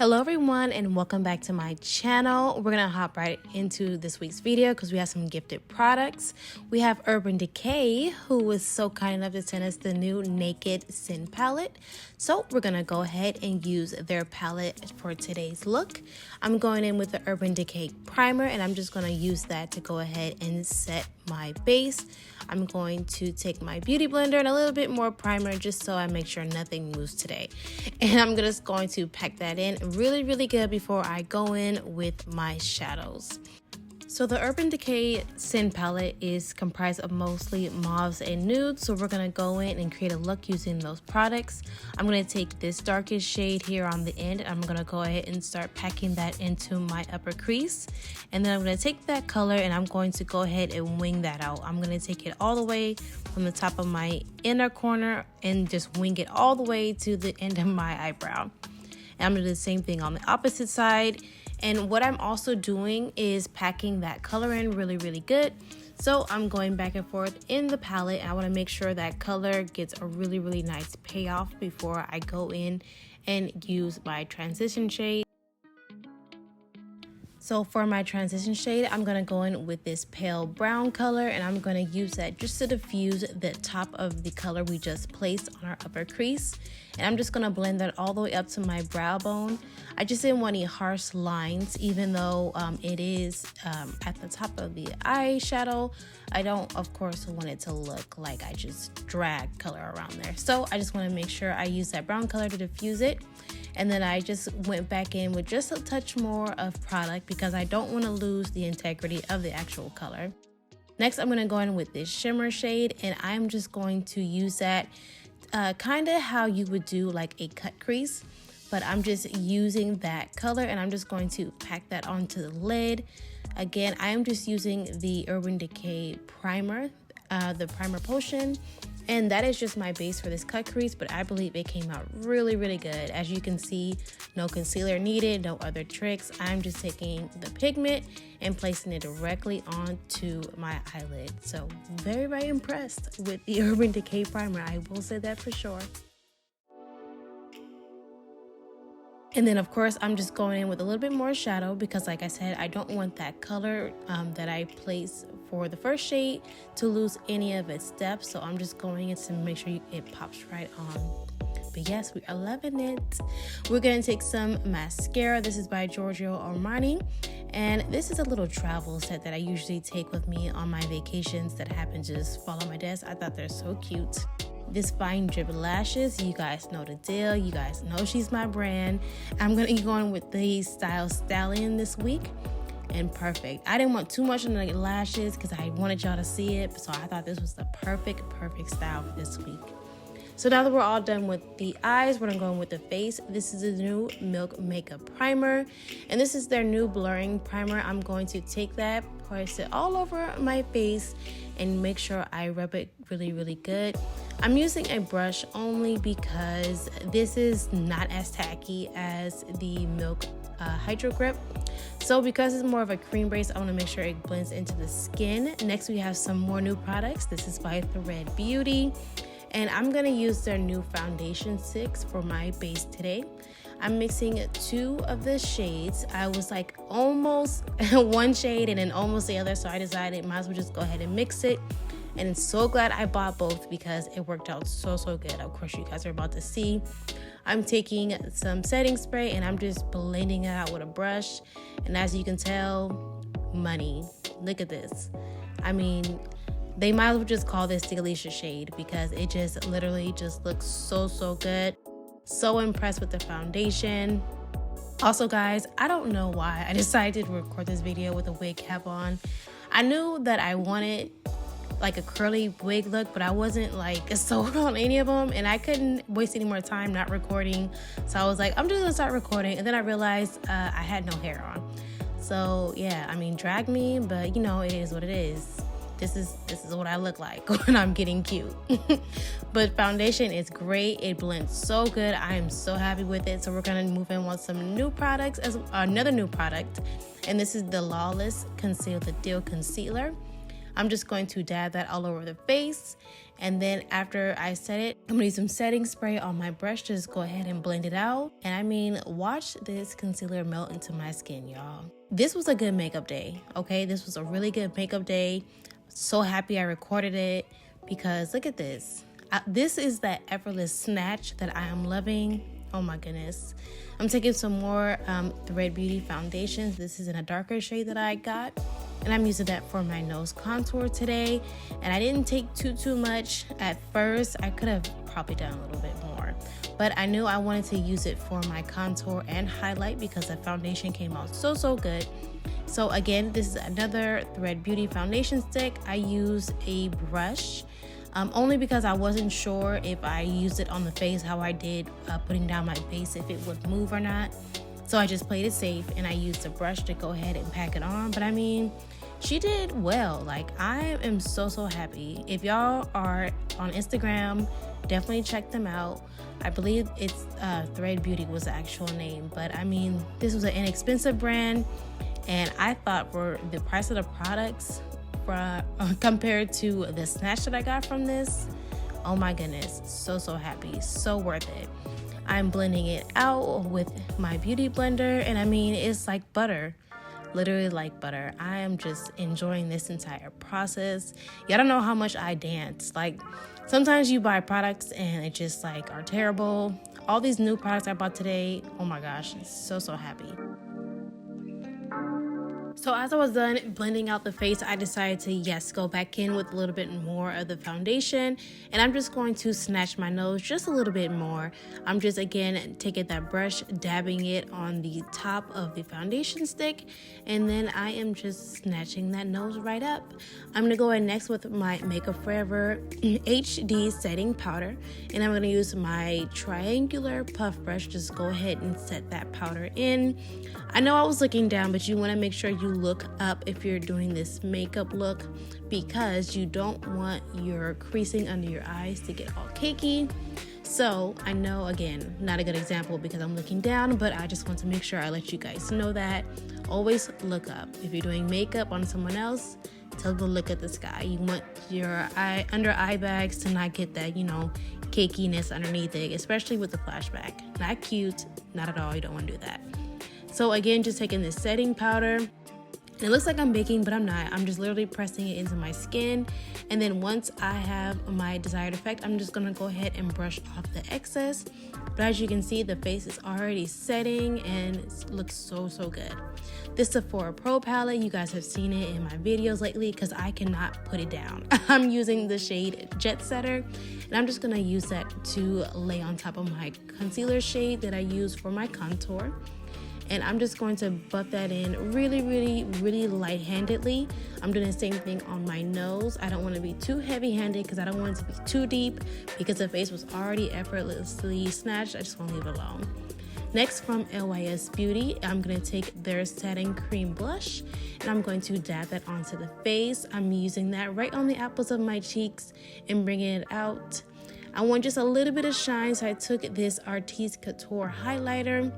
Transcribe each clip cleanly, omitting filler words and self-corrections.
Hello everyone and welcome back to my channel. We're gonna hop right into this week's video because we have some gifted products. We have Urban Decay, who was so kind enough to send us the new Naked Sin palette. So we're gonna go ahead and use their palette for today's look. I'm going in with the Urban Decay primer and I'm just gonna use that to go ahead and set my base. I'm going to take my beauty blender and a little bit more primer just so I make sure nothing moves today. And I'm just going to pack that in really good before I go in with my shadows. So the Urban Decay Sin palette is comprised of mostly mauves and nudes, so we're going to go in and create a look using those products. I'm going to take this darkest shade here on the end and I'm going to go ahead and start packing that into my upper crease. And then I'm going to take that color and I'm going to go ahead and wing that out. I'm going to take it all the way from the top of my inner corner and just wing it all the way to the end of my eyebrow. And I'm going to do the same thing on the opposite side. And what I'm also doing is packing that color in really good. So I'm going back and forth in the palette. And I want to make sure that color gets a really nice payoff before I go in and use my transition shade. So for my transition shade, I'm going to go in with this pale brown color and I'm going to use that just to diffuse the top of the color we just placed on our upper crease. And I'm just going to blend that all the way up to my brow bone. I just didn't want any harsh lines, even though it is at the top of the eyeshadow. I don't, of course, want it to look like I just drag color around there. So I just want to make sure I use that brown color to diffuse it. And then I just went back in with just a touch more of product because I don't want to lose the integrity of the actual color. Next, I'm going to go in with this shimmer shade and I'm just going to use that kind of how you would do like a cut crease. But I'm just using that color and I'm just going to pack that onto the lid. Again, I am just using the Urban Decay primer, the primer potion. And that is just my base for this cut crease, but I believe it came out really good. As you can see, no concealer needed, no other tricks. I'm just taking the pigment and placing it directly onto my eyelid. So very impressed with the Urban Decay primer. I will say that for sure. And then of course, I'm just going in with a little bit more shadow because like I said, I don't want that color that I place for the first shade to lose any of its depth. So I'm just going in to make sure it pops right on. But yes, we are loving it. We're going to take some mascara. This is by Giorgio Armani. And this is a little travel set that I usually take with me on my vacations that happen to just fall on my desk. I thought they're so cute. This fine drip lashes, you guys know the deal. You guys know she's my brand. I'm going to be going with the style Stallion this week. And perfect. I didn't want too much on the lashes because I wanted y'all to see it. So I thought this was the perfect style for this week. So now that we're all done with the eyes, we're going to go in with the face. This is the new Milk Makeup Primer. And this is their new blurring primer. I'm going to take that, place it all over my face, and make sure I rub it really good. I'm using a brush only because this is not as tacky as the Milk Hydro Grip. So because it's more of a cream base, I want to make sure it blends into the skin. Next, we have some more new products. This is by Thread Beauty. And I'm going to use their new Foundation 6 for my base today. I'm mixing two of the shades. I was like almost one shade and then almost the other. So I decided might as well just go ahead and mix it. And I'm so glad I bought both because it worked out so good. Of course, you guys are about to see. I'm taking some setting spray and I'm just blending it out with a brush. And as you can tell, money. Look at this. I mean, they might as well just call this the Alicia shade because it just literally just looks so good. So impressed with the foundation. Also, guys, I don't know why I decided to record this video with a wig cap on. I knew that I wanted like a curly wig look, but I wasn't like sold on any of them and I couldn't waste any more time not recording. So I was like, I'm just gonna start recording. And then I realized I had no hair on. So yeah, I mean, drag me, but you know, it is what it is. This is what I look like when I'm getting cute. But foundation is great. It blends so good. I am so happy with it. So we're gonna move in with some new products, as another new product. And this is the Lawless Conceal the Deal Concealer. I'm just going to dab that all over the face. And then after I set it, I'm gonna use some setting spray on my brush to just go ahead and blend it out. And I mean, watch this concealer melt into my skin, y'all. This was a good makeup day, okay? This was a really good makeup day. So happy I recorded it because look at this. This is that effortless snatch that I am loving. Oh my goodness. I'm taking some more Thread Beauty foundations. This is in a darker shade that I got. And I'm using that for my nose contour today. And I didn't take too much at first. I could have probably done a little bit more. But I knew I wanted to use it for my contour and highlight because the foundation came out so good. So again, this is another Thread Beauty foundation stick. I use a brush. Only because I wasn't sure if I used it on the face how I did putting down my base, if it would move or not. So I just played it safe and I used a brush to go ahead and pack it on. But I mean, she did well. Like, I am so happy. If y'all are on Instagram, definitely check them out. I believe it's Thread Beauty was the actual name. But I mean, this was an inexpensive brand. And I thought for the price of the products, compared to the snatch that I got from this, oh my goodness, so happy, so worth it. I'm blending it out with my beauty blender, and I mean, it's like butter, literally like butter. I am just enjoying this entire process. Y'all don't know how much I dance. Like, sometimes you buy products and it just like are terrible. All these new products I bought today, oh my gosh, so happy. So as I was done blending out the face, I decided to, yes, go back in with a little bit more of the foundation. And I'm just going to snatch my nose just a little bit more. I'm just, again, taking that brush, dabbing it on the top of the foundation stick. And then I am just snatching that nose right up. I'm going to go in next with my Makeup Forever HD setting powder. And I'm going to use my triangular puff brush. Just go ahead and set that powder in. I know I was looking down, but you want to make sure you look up if you're doing this makeup look, because you don't want your creasing under your eyes to get all cakey. So I know, again, not a good example because I'm looking down, but I just want to make sure I let you guys know that. Always look up. If you're doing makeup on someone else, tell them to look at the sky. You want your under eye bags to not get that, you know, cakiness underneath it, especially with the flashback. Not cute, not at all. You don't want to do that. So again, just taking this setting powder. It looks like I'm baking, but I'm not. I'm just literally pressing it into my skin. And then once I have my desired effect, I'm just gonna go ahead and brush off the excess. But as you can see, the face is already setting and it looks so good. This Sephora Pro Palette, you guys have seen it in my videos lately because I cannot put it down. I'm using the shade Jet Setter, and I'm just gonna use that to lay on top of my concealer shade that I use for my contour. And I'm just going to buff that in really light-handedly. I'm doing the same thing on my nose. I don't want to be too heavy-handed because I don't want it to be too deep, because the face was already effortlessly snatched. I just want to leave it alone. Next, from LYS Beauty, I'm going to take their Satin Cream Blush, and I'm going to dab that onto the face. I'm using that right on the apples of my cheeks and bringing it out. I want just a little bit of shine, so I took this Artiste Couture highlighter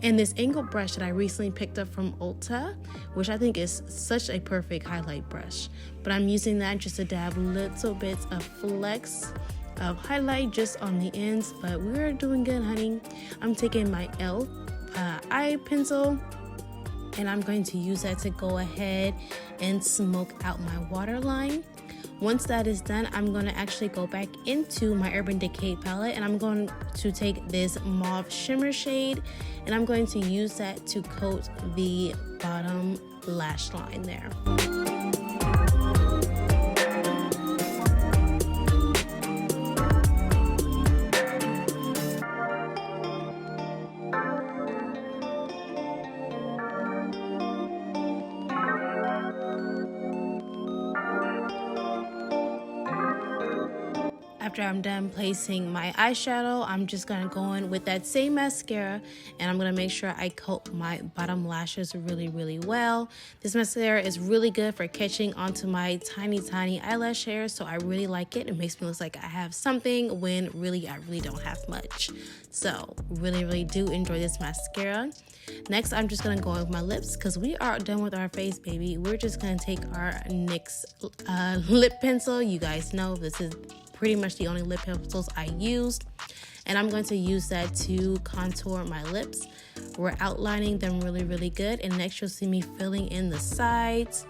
and this angled brush that I recently picked up from Ulta, which I think is such a perfect highlight brush. But I'm using that just to dab little bits of flecks of highlight just on the ends, but we're doing good, honey. I'm taking my e.l.f. eye pencil, and I'm going to use that to go ahead and smoke out my waterline. Once that is done, I'm going to actually go back into my Urban Decay palette, and I'm going to take this Mauve shimmer shade, and I'm going to use that to coat the bottom lash line there. After I'm done placing my eyeshadow, I'm just going to go in with that same mascara, and I'm going to make sure I coat my bottom lashes really well. This mascara is really good for catching onto my tiny eyelash hairs, so I really like it. It makes me look like I have something when I really don't have much. So really do enjoy this mascara. Next, I'm just going to go in with my lips because we are done with our face, baby. We're just going to take our NYX lip pencil. You guys know this is pretty much the only lip pencils I used. And I'm going to use that to contour my lips. We're outlining them really, really good. And next you'll see me filling in the sides.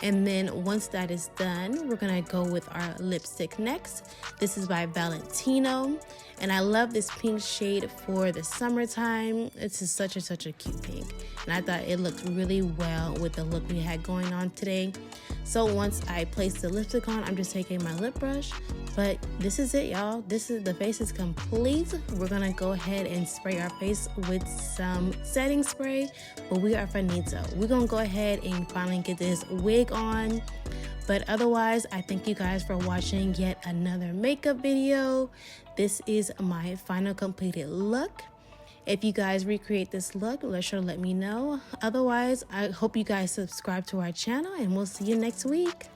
And then once that is done, we're gonna go with our lipstick next. This is by Valentino. And I love this pink shade for the summertime. It's just such a cute pink. And I thought it looked really well with the look we had going on today. So once I place the lipstick on, I'm just taking my lip brush. But this is it, y'all. The face is complete. We're gonna go ahead and spray our face with some setting spray, but we are finito. We're gonna go ahead and finally get this wig on. But otherwise, I thank you guys for watching yet another makeup video. This is my final completed look. If you guys recreate this look, let me know. Otherwise, I hope you guys subscribe to our channel and we'll see you next week.